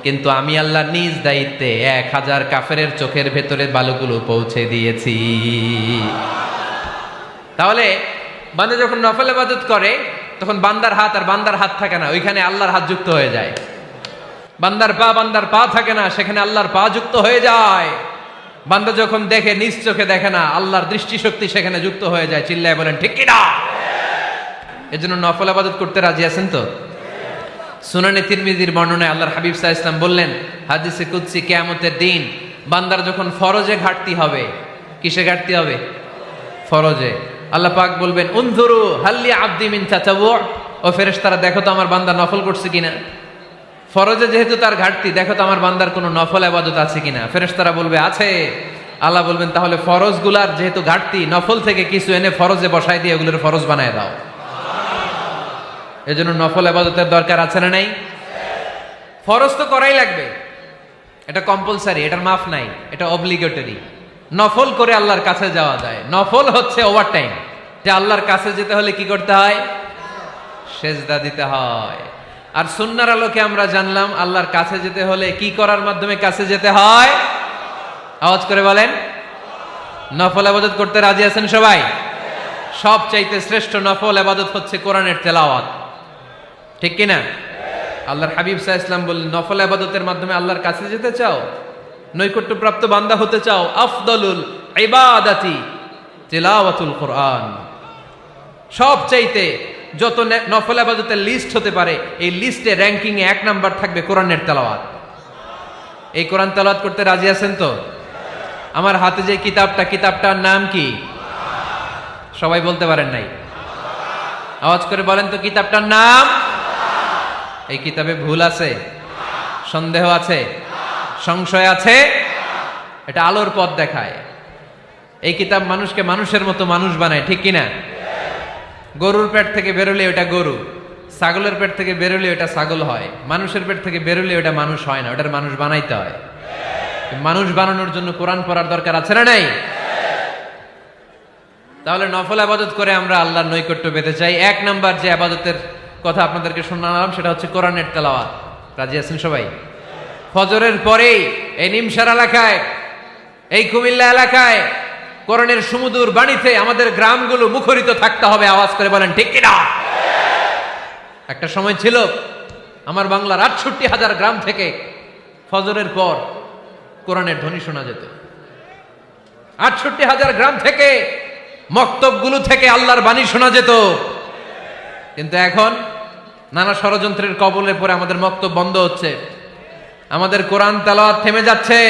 কিন্তু আমি আল্লাহ নিজ দায়িত্বে ১,০০০ কাফেরের চোখের ভেতরে বালুগুলো পৌঁছে দিয়েছি। তাহলে বান্দা যখন নফল ইবাদত করে তখন বান্দার হাত আর বান্দার হাত থাকে না, ওইখানে আল্লাহর হাত যুক্ত হয়ে যায়। বান্দার পা থাকে না, সেখানে আল্লাহর পা যুক্ত হয়ে যায়। বান্দা যখন দেখে নিজ চোখে দেখে না, আল্লাহর দৃষ্টিশক্তি সেখানে যুক্ত হয়ে যায়। চিল্লায় বলেন ঠিক কিনা? এজন্য নফল ইবাদত করতে রাজি আছেন তো? সুনানে তিরমিজির বর্ণনায় আল্লাহর হাবিব সাল্লাল্লাহু আলাইহি ওয়াসাল্লাম বললেন হাদিসে কুদসি, কিয়ামতের দিন বান্দার যখন ফরজে ঘাটতি হবে, কিসে ঘাটতি হবে? ফরজে। আল্লাহ পাক বলবেন উনজুরু হাল্লি আবদি মিন তাতাওয়ু, ও ফেরেশতারা দেখো তো আমার বান্দা নফল করছে কিনা। ফরজে যেহেতু তার ঘাটতি, দেখো তো আমার বান্দার কোনো নফল ইবাদত আছে কিনা। ফেরেশতারা বলবে আছে। আল্লাহ বলবেন তাহলে ফরজগুলার যেহেতু ঘাটতি, নফল থেকে কিছু এনে ফরজে বসাই দিয়ে ওগুলোর ফরজ বানায় দাও। এজন্য নফল ইবাদতের দরকার আছে না নাই? ফরজ তো করাই লাগবে, এটা কম্পালসারি, এটার মাফ নাই, এটা অব্লিগেটরি। নফল করে আল্লাহর কাছে যাওয়া যায়। নফল হচ্ছে ওভারটাইম, যে আল্লাহর কাছে যেতে হলে কি করতে হয়? সেজদা দিতে হয়। আর সুন্নাহর আলোকে আমরা জানলাম আল্লাহর কাছে যেতে হলে কি করার মাধ্যমে কাছে যেতে হয়? আওয়াজ করে বলেন নফল ইবাদত করতে রাজি আছেন সবাই? সবচাইতে শ্রেষ্ঠ নফল ইবাদত হচ্ছে কোরআনের তেলাওয়াত, ঠিক কিনা? আল্লাহর হাবিব সাল্লাল্লাহু আলাইহি ওয়াসাল্লাম বললেন নফল ইবাদতের মাধ্যমে আল্লাহর কাছে যেতে চাও, নৈকট্যপ্রাপ্ত বান্দা হতে চাও, আফদলুল ইবাদাতি তিলাওয়াতুল কোরআন। সবচাইতে যত নফল ইবাদতের লিস্ট হতে পারে, এই লিস্টে র্যাঙ্কিং এ ১ নাম্বার থাকবে কোরআনের তেলাওয়াত। এই কোরআন তেলাওয়াত করতে রাজি আছেন তো? আমার হাতে যে কিতাবটার নাম কি? সবাই বলতে পারেন নাই? আওয়াজ করে বলেন তো কিতাবটার নাম? এই কিতাবে ভুল আছে? সন্দেহ আছে? সংশয় আছে? এটা আলোর পথ দেখায়। এই কিতাব মানুষকে মানুষের মতো মানুষ বানায়, ঠিক কিনা? গরুর পেট থেকে বেরোলে ওটা গরু, ছাগলের পেট থেকে বেরোলে ওটা ছাগল হয়, মানুষের পেট থেকে বেরোলে ওটা মানুষ হয় না, ওটার মানুষ বানাইতে হয়। মানুষ বানানোর জন্য কোরআন পড়ার দরকার আছে না নাই? তাহলে নফল আবাদত করে আমরা আল্লাহর নৈকট্য পেতে চাই। এক নাম্বার যে আবাদতের কথা আপনাদেরকে শোনালাম সেটা হচ্ছে কোরআনের তেলাওয়াত। রাজি আছেন সবাই? ফজরের পরেই এই নিমসার এলাকায়, এই কুমিল্লা এলাকায় কোরআনের সুমধুর বাণীতে আমাদের গ্রামগুলো মুখরিত থাকতে হবে। আওয়াজ করে বলেন ঠিক কিনা? একটা সময় ছিল আমার বাংলার ৬৮,০০০ গ্রাম থেকে ফজরের পর কোরআনের ধ্বনি শোনা যেত। ৬৮,০০০ গ্রাম থেকে মক্তবগুলো থেকে আল্লাহর বাণী শোনা যেত। কিন্তু এখন নানা ষড়যন্ত্রের কবলে পড়ে আমাদের মক্তব বন্ধ হচ্ছে, আমাদের কোরআন তেলাওয়াত থেমে যাচ্ছে।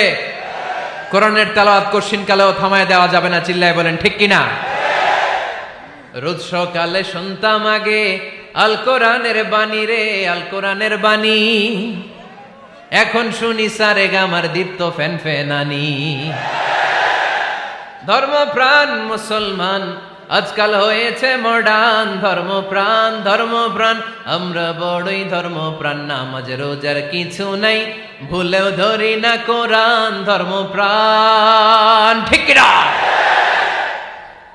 কোরআনের তেলাওয়াত কশিনকালেও থামায় দেওয়া যাবে না। চিল্লায় বলেন ঠিক কিনা? রোজ সকালে শুনতাম আগে আল কোরআনের বাণী রে, আল কোরআনের বাণী। এখন শুনি সারে গামার দীপ্ত ফ্যান ফ্যানানি। ধর্মপ্রাণ মুসলমান আজকাল হয়েছে মডার্ন। ধর্মপ্রাণ ধর্মপ্রাণ আমরা বড়ই ধর্মপ্রাণ। নামাজ রোজার কিছু নাই, ভুলেও ধরি না কোরআন। ধর্মপ্রাণ ঠিক কিনা?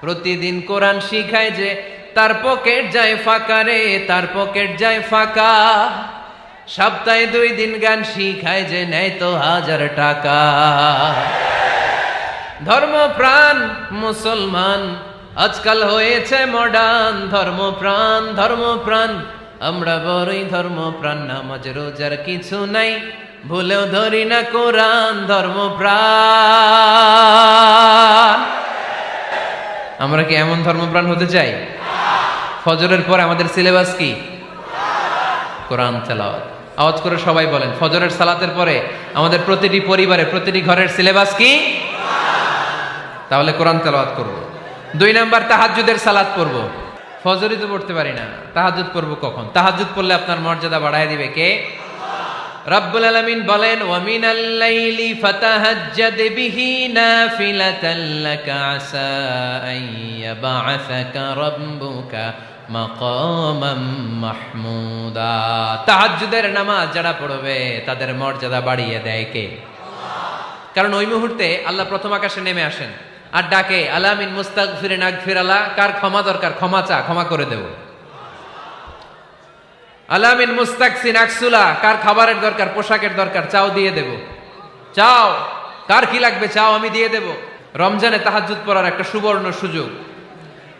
প্রতিদিন কোরআন শিখায় যে তার পকেট যায় ফাঁকা রে, তার পকেট যায় ফাঁকা। সপ্তাহে 2 দিন গান শিখায় যে নেয় তো 1000 টাকা। ধর্মপ্রাণ মুসলমান আজকাল হয়েছে মডার্ন। ধর্মপ্রাণ ধর্মপ্রাণ আমরা বড়ই ধর্মপ্রাণ। নামাজ রোজার কিছু নাই, ভুলেও ধরি না কোরআন। ধর্মপ্রাণ। আমরা কি এমন ধর্মপ্রাণ হতে চাই? ফজরের পর আমাদের সিলেবাস কি? কোরআন তেলাওয়াত। আওয়াজ করে সবাই বলেন, ফজরের সালাতের পরে আমাদের প্রতিটি পরিবারে, প্রতিটি ঘরের সিলেবাস কি? তাহলে কোরআন তেলাওয়াত করব। 2 নাম্বার তাহাজ্জুদের সালাত পড়ব। ফজরই তো পড়তে পারি না, তাহাজ্জুদ পড়ব কখন? তাহাজ্জুদ পড়লে আপনার মর্যাদা বাড়ায় দিবে কে? রব্বুল আলামিন বলেন, ওয়া মিনাল লাইলি ফাতাহাজ্জাদ বিহি নাফিলাতান লাকা আসা আন ইয়াবআসাকা রাব্বুকা মাকামাম মাহমুদা। তাহাজ্জুদের নামাজ যারা পড়বে তাদের মর্যাদা বাড়িয়ে দেয় কে? কারণ ওই মুহূর্তে আল্লাহ প্রথম আকাশে নেমে আসেন আর ডাকে, আলা মিন মুস্তাগফিরিন আগফিরালা। কার ক্ষমা দরকার? ক্ষমা চা, ক্ষমা করে দেব। আলা মিন মুস্তাকসিন আকসুলা। কার খাবারের দরকার? পোশাকের দরকার? চাও, দিয়ে দেব। চাও, কার কি লাগবে? চাও, আমি দিয়ে দেব। রমজানে তাহাজ্জুদ পড়ার একটা সুবর্ণ সুযোগ,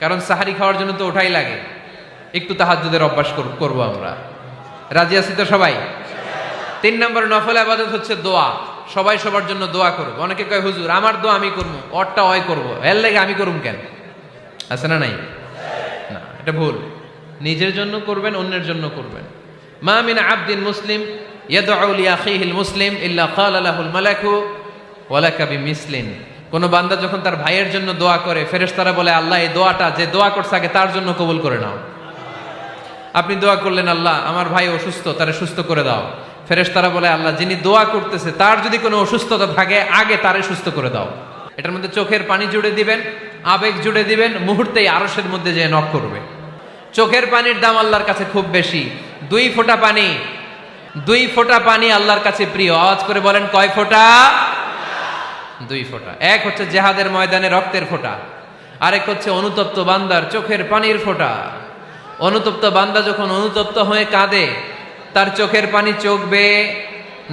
কারণ সাহারি খাওয়ার জন্য তো ওঠাই লাগে। একটু তাহাজ্জুদের অভ্যাস করব আমরা। রাজি আছি তো সবাই? 3 নম্বর নফল ইবাদত হচ্ছে দোয়া। সবাই সবার জন্য দোয়া করব। অনেকে কয়, হুজুর আমার দোয়া আমি করবো, ওরটা ওই করবো, এর লাগে আমি করুম কেন? আছে না নাই? না, এটা ভুল। নিজের জন্য করবেন, অন্যের জন্য করবেন। মা মিন আবদিন মুসলিম ইয়াদউ লিআখিহিল মুসলিম ইল্লা ক্বালা লাহুল মালাকু ওয়া লাকা বিমিসলিন। কোন বান্দা যখন তার ভাইয়ের জন্য দোয়া করে, ফেরেশতারা বলে, আল্লাহ এই দোয়াটা যে দোয়া করছে আগে তার জন্য কবুল করে নাও। আপনি দোয়া করলেন, আল্লাহ আমার ভাই অসুস্থ, তারে সুস্থ করে দাও। ফেরেশতারা বলে, আল্লাহ যিনি দোয়া করতেছে তার যদি কোনো অসুস্থতা থাকে আগে তারে সুস্থ করে দাও। এটার মধ্যে চোখের পানি জুড়ে দিবেন, আবেগ জুড়ে দিবেন, মুহূর্তেই আরশের মধ্যে যে নক করবে। চোখের পানির দাম আল্লাহর কাছে খুব বেশি। 2 ফোঁটা পানি, 2 ফোঁটা পানি আল্লাহর কাছে প্রিয়। আওয়াজ করে বলেন, কয় ফোঁটা? 2 ফোঁটা। এক হচ্ছে জিহাদের ময়দানে রক্তের ফোঁটা, আরেক হচ্ছে অনুতপ্ত বান্দার চোখের পানির ফোঁটা। অনুতপ্ত বান্দা যখন অনুতপ্ত হয়ে কাঁদে, তার চোখের পানি চোখ বেয়ে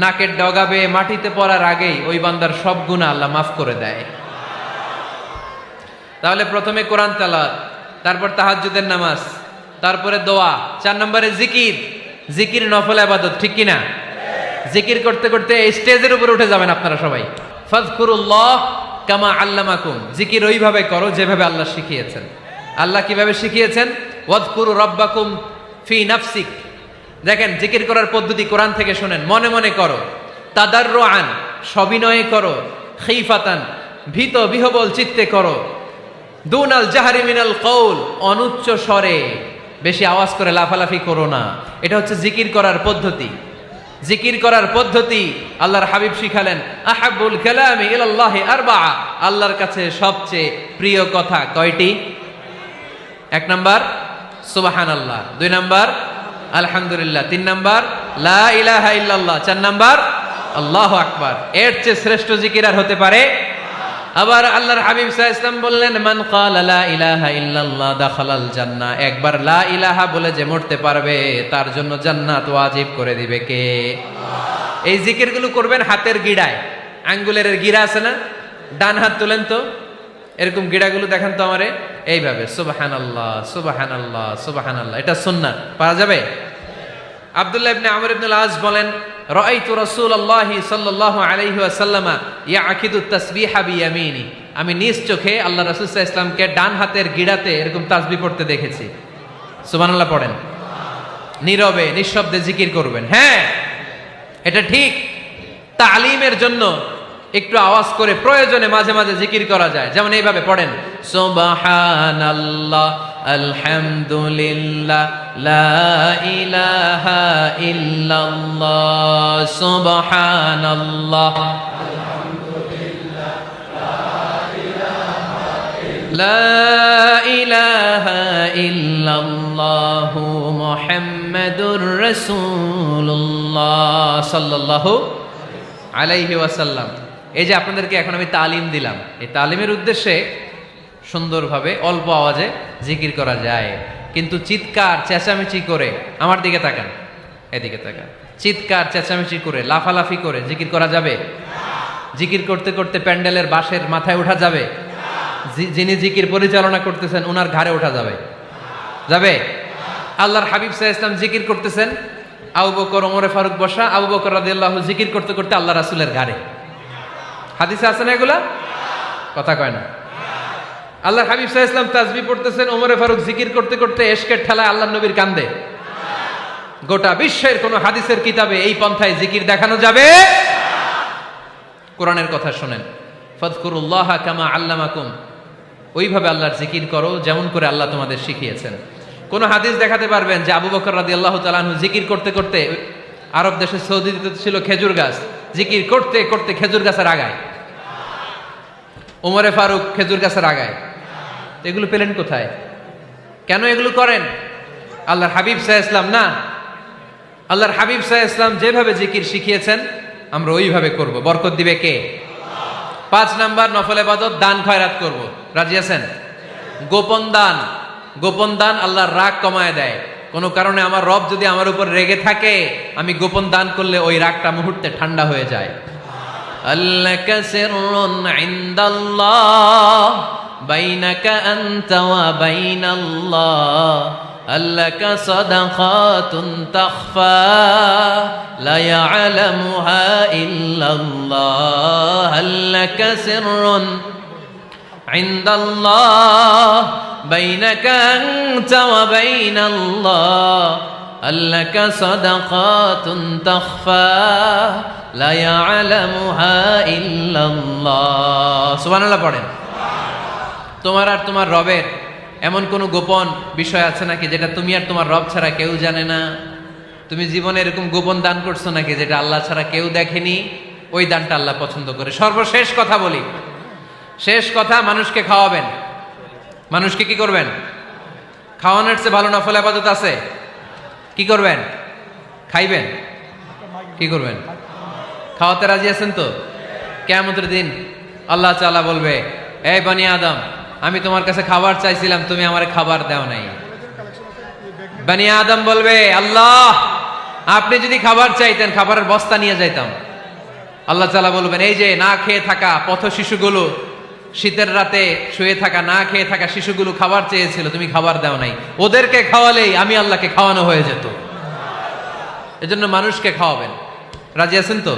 নাকের ডগাবে মাটিতে পড়ার আগেই ওই বান্দার সব গুনাহ আল্লাহ মাফ করে দেয়। তাহলে প্রথমে কোরআন তেলাওয়াত, তারপর তাহাজ্জুদের নামাজ, তারপরে দোয়া। 4 নম্বরে জিকির। জিকির নফল ইবাদত, ঠিক কিনা? জিকির করতে করতে স্টেজের উপরে উঠে যাবেন আপনারা সবাই। ফাযকুরুল্লাহ কামা আল্লামাকুম। জিকির ওইভাবে করো যেভাবে আল্লাহ শিখিয়েছেন। আল্লাহ কিভাবে শিখিয়েছেন? ওয়াযকুরু রাব্বাকুম ফি নাফসিক। দেখেন, জিকির করার পদ্ধতি কোরআন থেকে শুনেন। মনে মনে করো, তাদাররুআন সবিনয়ে করো, খিফাতান ভীত বিহবল চিত্তে করো, দুনাল জাহরি মিনাল কওল অনুচ্চ স্বরে, বেশি আওয়াজ করে লাফালাফি করো না। এটা হচ্ছে জিকির করার পদ্ধতি। জিকির করার পদ্ধতি আল্লাহর হাবিব শিখালেন, আহাব্বুল কালামি ইলাল্লাহি আরবাআ, আল্লাহর কাছে সবচেয়ে প্রিয় কথা কয়টি? 1 নাম্বার সুবহানাল্লাহ, 2 নাম্বার আলহামদুলিল্লাহ, 3 নাম্বার লা ইলাহা ইল্লাল্লাহ, 4 নাম্বার আল্লাহু আকবার। এর চেয়ে শ্রেষ্ঠ জিকির আর হতে পারে? আবার আল্লাহর হাবিব সাল্লাল্লাহু আলাইহি ওয়াসাল্লাম বললেন, মান ক্বালা লা ইলাহা ইল্লাল্লাহ দাখালাল জান্নাহ, একবার লা ইলাহা বলে যে মরতে পারবে তার জন্য জান্নাত ওয়াজিব করে দিবে কে? আল্লাহ। এই জিকিরগুলো করবেন হাতের গিড়ায়, আঙ্গুলের গিড়া আছে না, ডান হাত তোলেন তো, এরকম গিড়াগুলো দেখেন তো আমারে, এইভাবে সুবহানাল্লাহ সুবহানাল্লাহ সুবহানাল্লাহ, এটা সুন্নাত, পারা যাবে? আব্দুল্লাহ ইবনে আমর ইবনে আল-আস বলেন, রাআইতু রাসূলুল্লাহি সাল্লাল্লাহু আলাইহি ওয়াসাল্লাম ইয়াকিদু তাসবিহা বিয়ামিনি, আমি নিজ চোখে আল্লাহ রাসূল সাল্লাল্লাহু আলাইহি ওয়াসাল্লামকে ডান হাতের গিড়াতে এরকম তাসবিহ পড়তে দেখেছি। সুবহানাল্লাহ পড়েন, নীরবে নিঃশব্দে জিকির করবেন। হ্যাঁ, এটা ঠিক। তালিমের জন্য একটু আওয়াজ করে প্রয়োজনে মাঝে মাঝে জিকির করা যায়, যেমন এইভাবে পড়েন, সুবহানাল্লাহ আলহামদুলিল্লাহ লা ইলাহা ইল্লাল্লাহ, সুবহানাল্লাহ লা ইলাহা ইল্লাল্লাহ মুহাম্মাদুর রাসূলুল্লাহ সাল্লাল্লাহু আলাইহি ওয়াসাল্লাম। এই যে আপনাদেরকে এখন আমি তালিম দিলাম, এই তালিমের উদ্দেশ্যে সুন্দরভাবে অল্প আওয়াজে জিকির করা যায়, কিন্তু চিৎকার চেঁচামেচি করে, আমার দিকে তাকান, এদিকে তাকান, চিৎকার চেঁচামেচি করে লাফালাফি করে জিকির করা যাবে? জিকির করতে করতে প্যান্ডেলের বাঁশের মাথায় ওঠা যাবে? যিনি জিকির পরিচালনা করতেছেন ওনার ঘাড়ে ওঠা যাবে? যাবে? আল্লাহর হাবিব সাল্লাল্লাহু আলাইহি ওয়াসাল্লাম জিকির করতেছেন, আবু বকর ওমরে ফারুক বসা, আবু বকর রাদিয়াল্লাহু জিকির করতে করতে আল্লাহ রাসূলের ঘাড়ে। হাদিসে আছে না এগুলা? কথা কয় না। আল্লাহর হাবিব সাল্লাল্লাহু আলাইহি ওয়াসাল্লাম তাসবিহ পড়তেছেন, ওমরে ফারুক জিকির করতে করতে এশকের ঠেলায় আল্লাহর নবীর কান্দে। গোটা বিশ্বের কোন হাদিসের কিতাবে এই পন্থায় জিকির দেখানো যাবে? কোরআনের কথা শুনেন, ফাযকুরুল্লাহা কামা আল্লামাকুম, ওইভাবে আল্লাহর জিকির করো যেমন করে আল্লাহ তোমাদের শিখিয়েছেন। কোন হাদিস দেখাতে পারবেন যে আবু বকর রাদিয়াল্লাহু তাআলা আনহু জিকির করতে করতে, আরব দেশে সৌদিতে ছিল খেজুর গাছ, জিকির করতে করতে খেজুর গাছের আগায়, ওমরে ফারুক খেজুর গাছের আগায়, এগুলো পেলেন কোথায়? কেন এগুলো করেন? আল্লাহর হাবিব সাল্লাল্লাহু আলাইহি ওয়াসাল্লাম না, আল্লাহর হাবিব সাল্লাল্লাহু আলাইহি ওয়াসাল্লাম যেভাবে জিকির শিখিয়েছেন আমরা ওইভাবে করব। বরকত দিবে কে? 5 নাম্বার নফল ইবাদত, দান খয়রাত করব। রাজি আছেন? গোপন দান, গোপন দান আল্লাহর রাগ কমায় দেয়। কোন কারণে আমার রব যদি আমার উপর রেগে থাকে, আমি গোপন দান করলে ওই রাগটা মুহূর্তে ঠান্ডা হয়ে যায়। আল্লাকা সিররুন ইনদাল্লাহ বাইনাকা আনতা ওয়া বাইনাল্লাহ, আল্লাকা সাদাকাতুন তাখফা লা ইয়ালামুহা ইল্লাল্লাহ, আল্লাকা সিররুন ইনদাল্লাহ বাইনাকা আনতা ওয়া বাইনাল্লাহ, আল্লাকা সাদাকাতুন তাখফা লা ইয়ালামুহা ইল্লাল্লাহ। সুবহানাল্লাহ পড়েন। তোমার আর তোমার রবের এমন কোন গোপন বিষয় আছে নাকি যেটা তুমি আর তোমার রব ছাড়া কেউ জানে না? তুমি জীবনে এরকম গোপন দান করছো নাকি যেটা আল্লাহ ছাড়া কেউ দেখেনি? ওই দানটা আল্লাহ পছন্দ করে। সর্বশেষ কথা বলি, শেষ কথা, মানুষকে খাওয়াবেন। মানুষকে কি করবেন? খাওয়ানোর চেয়ে ভালো নফল ইবাদত আছে? কি করবেন? খাইবেন। কি করবেন? খাওয়াতে রাজি আছেন তো? কিয়ামতের দিন আল্লাহ তাআলা বলবে, এই বনি আদম, আমি তোমার কাছে খাবার চাইছিলাম, তুমি আমারে খাবার দাও নাই। বনি আদম বলবে, আল্লাহ আপনি যদি খাবার চাইতেন খাবারের বস্তা নিয়ে যাইতাম। আল্লাহ তাআলা বলবেন, এই যে না খেয়ে থাকা পথ শিশুগুলো, শীতের রাতে শুয়ে থাকা না খেয়ে থাকা শিশুগুলো খাবার চেয়েছিল, তুমি খাবার দাও নাই, ওদেরকে খাওয়ালেই আমি আল্লাহকে খাওয়ানো হয়ে যেত। এজন্য মানুষকে খাওয়াবেন। রাজি আছেন তো?